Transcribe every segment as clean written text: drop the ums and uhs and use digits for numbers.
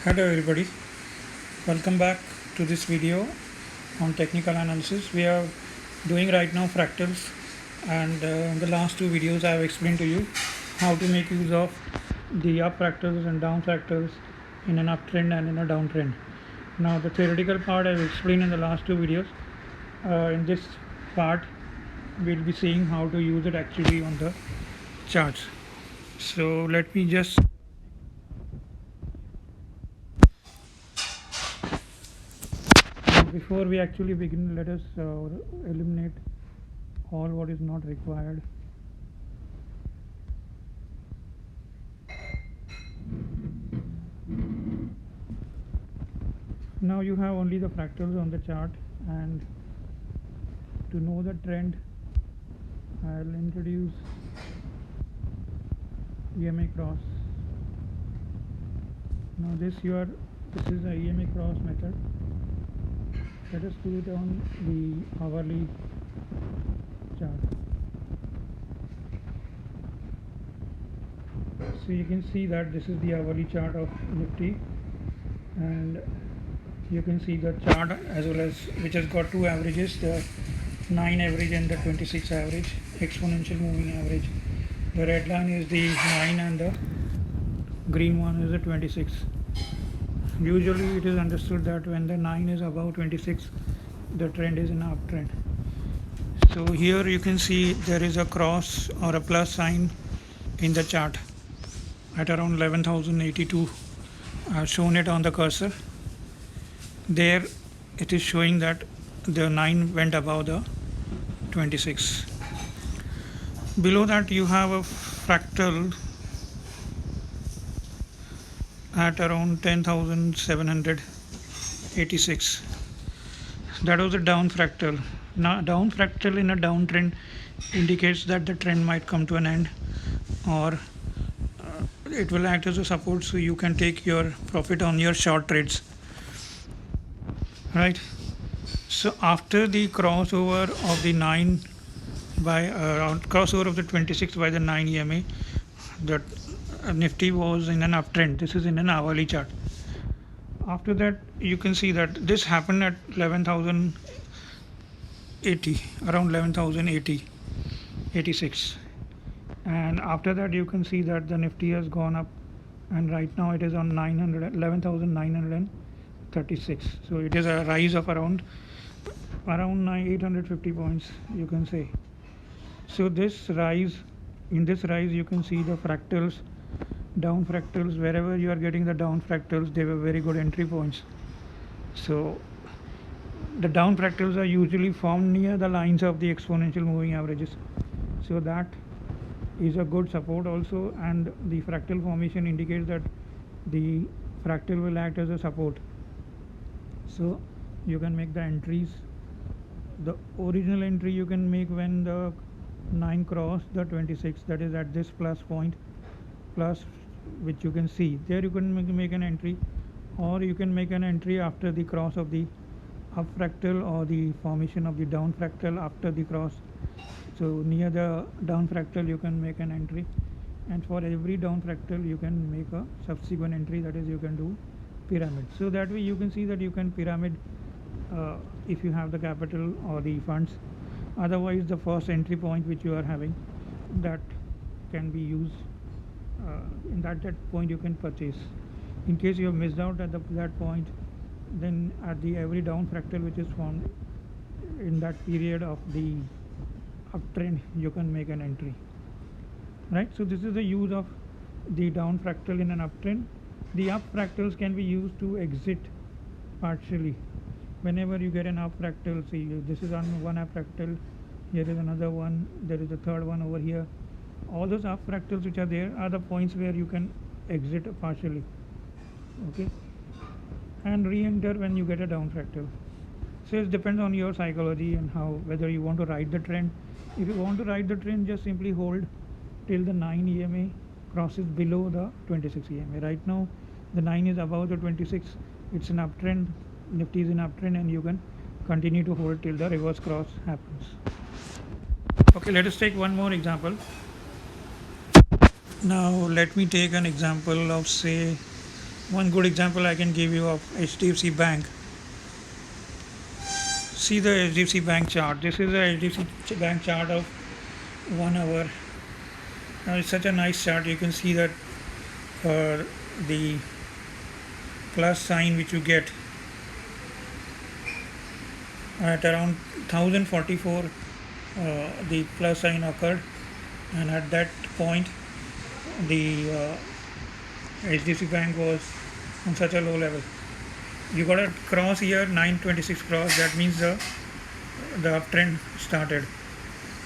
Hello everybody, welcome back to this video on technical analysis. We are doing right now fractals, and in the last two videos I have explained to you how to make use of the up fractals and down fractals in an uptrend and in a downtrend. Now the theoretical part I have explained in the last two videos. In this part we'll be seeing how to use it actually on the charts. So let me just before we actually begin, let us eliminate all what is not required. Now you have only the fractals on the chart, and to know the trend I'll introduce EMA cross. Now this is a EMA cross method. Let us do it on the hourly chart. So you can see that this is the hourly chart of Nifty, and you can see the chart as well as which has got two averages, the 9 average and the 26 average, exponential moving average. The red line is the 9 and the green one is the 26. Usually it is understood that when the 9 is above 26, the trend is an uptrend. So here you can see there is a cross or a plus sign in the chart at around 11,082. I've shown it on the cursor. There it is showing that the 9 went above the 26. Below that you have a fractal at around 10,786. That was a down fractal. Now down fractal in a downtrend indicates that the trend might come to an end, or it will act as a support, so you can take your profit on your short trades, right? So after the crossover of the 9 by crossover of the 26 by the 9 EMA, the Nifty was in an uptrend. This is in an hourly chart. After that you can see that this happened at 11,080, around 11,080, 86, and after that you can see that the Nifty has gone up, and right now it is on 11,936. So it is a rise of around 850 points, you can say. So this rise, in this rise you can see the fractals, down fractals. Wherever you are getting the down fractals, they were very good entry points. So the down fractals are usually formed near the lines of the exponential moving averages, so that is a good support also, and the fractal formation indicates that the fractal will act as a support, so you can make the entries. The original entry you can make when the 9 cross the 26, that is at this plus point, plus, which you can see there. You can make an entry, or you can make an entry after the cross of the up fractal or the formation of the down fractal after the cross. So near the down fractal you can make an entry, and for every down fractal you can make a subsequent entry, that is you can do pyramid. So that way you can see that you can pyramid if you have the capital or the funds. Otherwise the first entry point which you are having, that can be used. In that point you can purchase. In case you have missed out at that point, then at the every down fractal which is formed in that period of the uptrend, you can make an entry, right? So this is the use of the down fractal in an uptrend. The up fractals can be used to exit partially. Whenever you get an up fractal, see this is on one up fractal, here is another one, there is a third one over here. All those up fractals which are there are the points where you can exit partially, okay, and re-enter when you get a down fractal. So it depends on your psychology and how, whether you want to ride the trend. If you want to ride the trend, just simply hold till the 9 EMA crosses below the 26 EMA. Right now the 9 is above the 26, it's an uptrend, Nifty is an uptrend, and you can continue to hold till the reverse cross happens. Okay, let us take one more example. Now let me take an example of, say, One good example I can give you of HDFC Bank. See the HDFC Bank chart. This is the HDFC Bank chart of 1 hour. Now it's such a nice chart. You can see that the plus sign which you get at around 1044, the plus sign occurred, and at that point the HDFC Bank was on such a low level. You got a cross here, 926 cross. That means the uptrend started,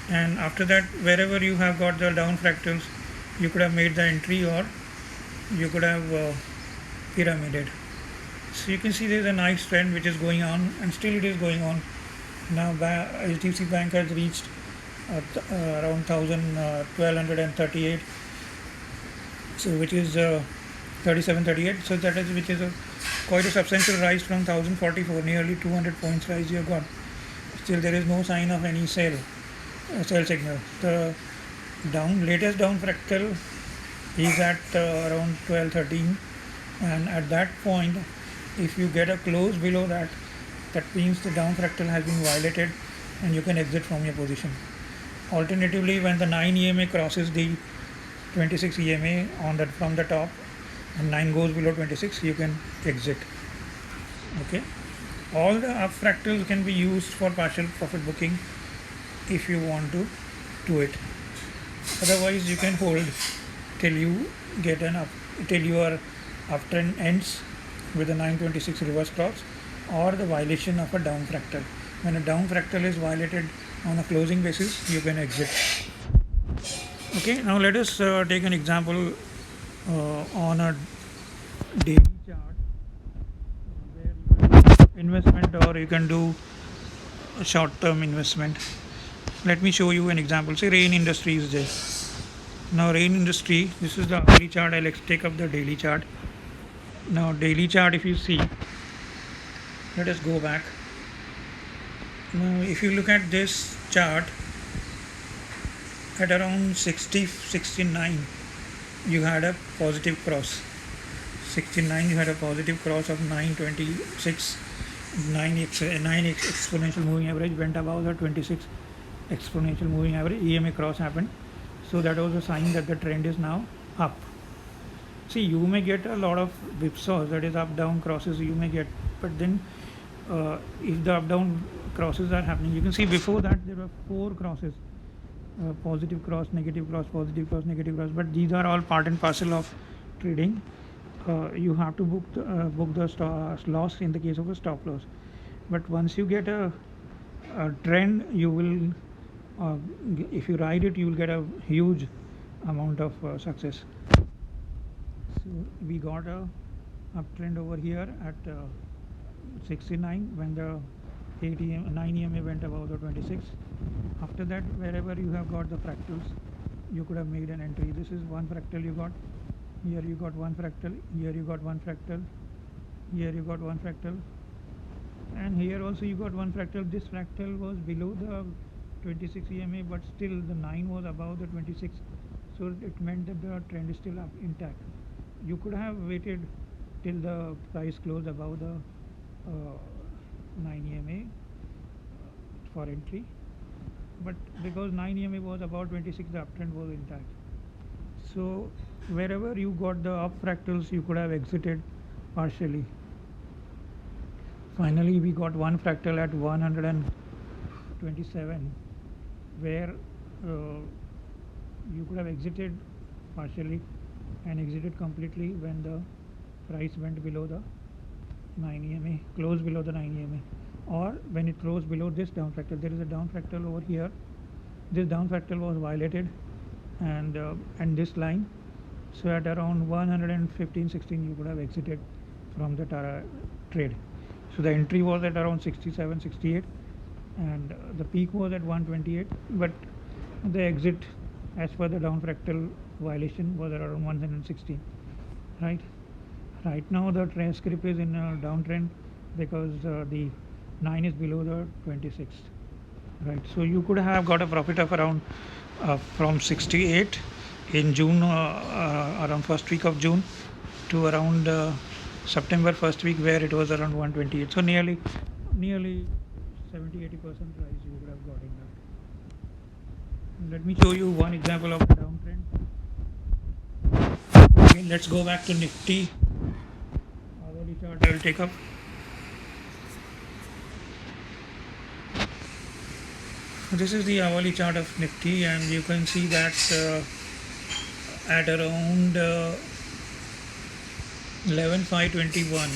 and after that, wherever you have got the down fractals, you could have made the entry, or you could have pyramided. So you can see there is a nice trend which is going on, and still it is going on. Now HDFC Bank has reached around 1238, so which is 3738. So that is which is quite a substantial rise from 1044, nearly 200 points rise you have got. Still there is no sign of any sell signal. The latest down fractal is at around 1213, and at that point, if you get a close below that, that means the down fractal has been violated and you can exit from your position. Alternatively, when the 9 EMA crosses the 26 EMA from the top and 9 goes below 26, you can exit. Okay, all the up fractals can be used for partial profit booking if you want to do it. Otherwise, you can hold till you get till your uptrend ends with a 926 reverse cross or the violation of a down fractal. When a down fractal is violated on a closing basis, you can exit. Okay, now let us take an example on a daily chart where you can do investment or you can do a short-term investment. Let me show you an example. Say Rain Industry is there. Now Rain Industry, this is the hourly chart. I'll take up the daily chart. Now daily chart, if you see, let us go back. Now if you look at this chart, at around 69 you had a positive cross. 69 you had a positive cross of 926. 9 exponential moving average went above the 26 exponential moving average. EMA cross happened, so that was a sign that the trend is now up. See, you may get a lot of whipsaws, that is up down crosses you may get, but then if the up down crosses are happening, you can see before that there were 4 crosses, positive cross, negative cross, positive cross, negative cross, but these are all part and parcel of trading. You have to book the loss in the case of a stop loss, but once you get a trend, you will if you ride it, you will get a huge amount of success. So we got a uptrend over here at 69 when the 9 EMA went above the 26. After that, wherever you have got the fractals, you could have made an entry. This is one fractal you got. Here you got one fractal. Here you got one fractal. Here you got one fractal. And here also you got one fractal. This fractal was below the 26 EMA, but still the 9 was above the 26. So it meant that the trend is still up intact. You could have waited till the price closed above the 9 EMA for entry, but because 9 EMA was about 26, the uptrend was intact. So wherever you got the up fractals, you could have exited partially. Finally, we got one fractal at 127 where you could have exited partially and exited completely when the price went below the 9 EMA, closed below the 9 EMA, or when it closed below this down fractal. There is a down fractal over here. This down fractal was violated, and this line. So at around 115-16 you could have exited from the trade. So the entry was at around 67-68 and the peak was at 128, but the exit as per the down fractal violation was around 116. Right now the trend script is in a downtrend because the 9 is below the 26. Right, so you could have got a profit of around from 68 in June, around first week of June, to around September first week where it was around 128. So nearly 70-80% rise you would have got in that. Let me show you one example of a downtrend. Okay, let's go back to Nifty. Hourly chart I will take up. This is the hourly chart of Nifty, and you can see that at around 11,521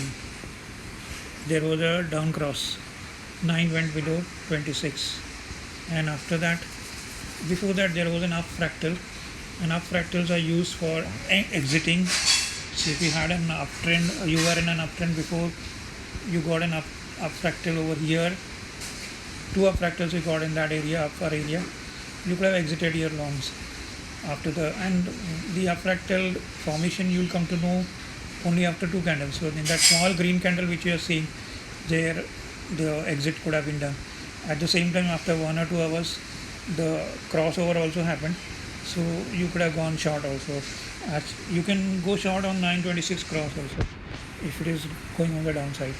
there was a down cross. 9 went below 26, and after that, before that, there was an up fractal, and up fractals are used for exiting. So if you had an uptrend, you were in an uptrend before, you got an up fractal over here, 2 up fractals you got in that area, upper area, you could have exited your longs after the up fractal formation you will come to know only after 2 candles. So in that small green candle which you are seeing there, the exit could have been done. At the same time, after 1 or 2 hours, the crossover also happened, so you could have gone short also. You can go short on 926 cross also if it is going on the downside,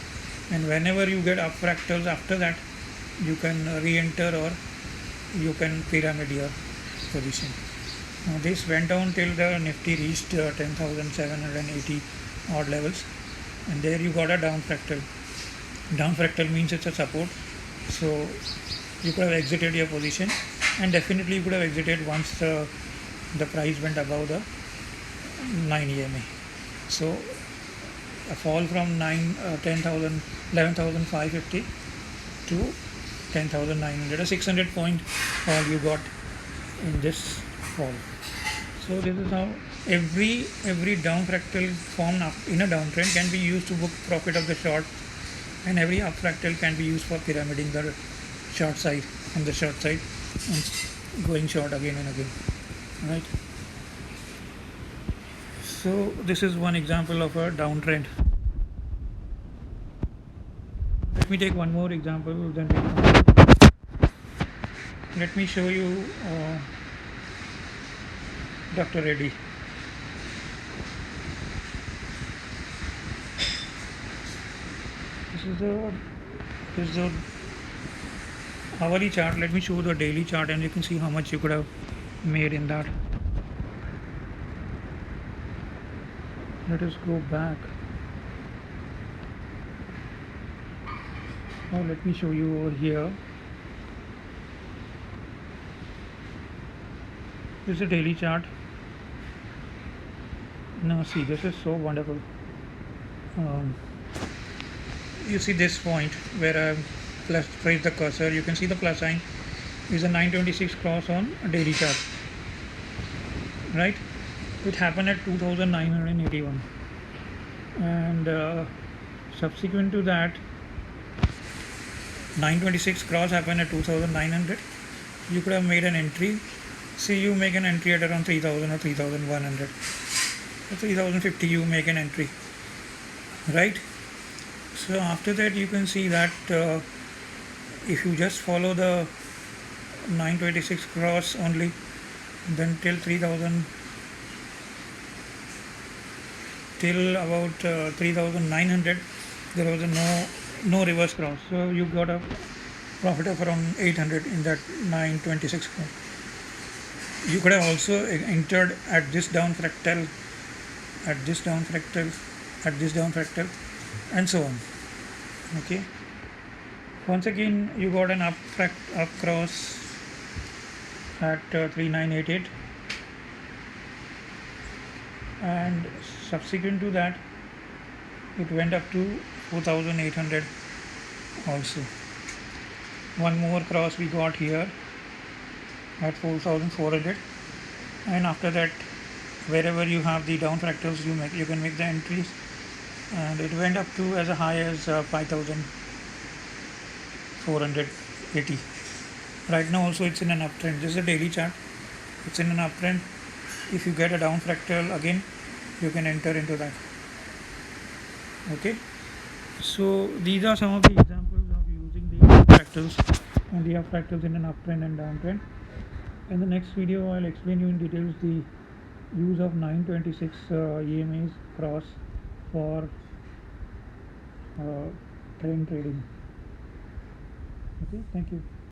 and whenever you get up fractals after that, you can re-enter or you can pyramid your position. Now this went down till the Nifty reached 10,780 odd levels, and there you got a down fractal. Down fractal means it's a support, so you could have exited your position, and definitely you could have exited once the price went above the 9 EMA. So a fall from 11,550 to 10,900, a 600 point fall you got in this fall. So this is how every down fractal formed in a downtrend can be used to book profit of the short, and every up fractal can be used for pyramiding the short side on the short side and going short again and again, right? So this is one example of a downtrend. Let me take one more example, then let me show you Dr. Reddy. This is the hourly chart. Let me show the daily chart, and you can see how much you could have made in that. Let us go back. Now let me show you over here. This is a daily chart. Now see, this is so wonderful. You see this point where I placed the cursor, you can see the plus sign is a 926 cross on a daily chart, right? It happened at 2,981, and subsequent to that 926 cross happened at 2,900. You could have made an entry. See, you make an entry at around 3,000 or 3,100 or 3,050, you make an entry, right? So after that, you can see that if you just follow the 926 cross only, then till 3,000, till about 3,900, there was no reverse cross. So you got a profit of around 800 in that 926 cross. You could have also entered at this down fractal, at this down fractal, at this down fractal, and so on. Okay. Once again, you got an up cross at 3988, and subsequent to that, it went up to 4,800 also. One more cross we got here at 4,400, and after that, wherever you have the down fractals, you can make the entries, and it went up to as high as 5,480. Right now also it's in an uptrend. This is a daily chart. It's in an uptrend. If you get a down fractal again, you can enter into that. Okay. So these are some of the examples of using the fractals and the up fractals in an uptrend and downtrend. In the next video, I'll explain you in details the use of 926 EMAs cross for trend trading. Okay, thank you.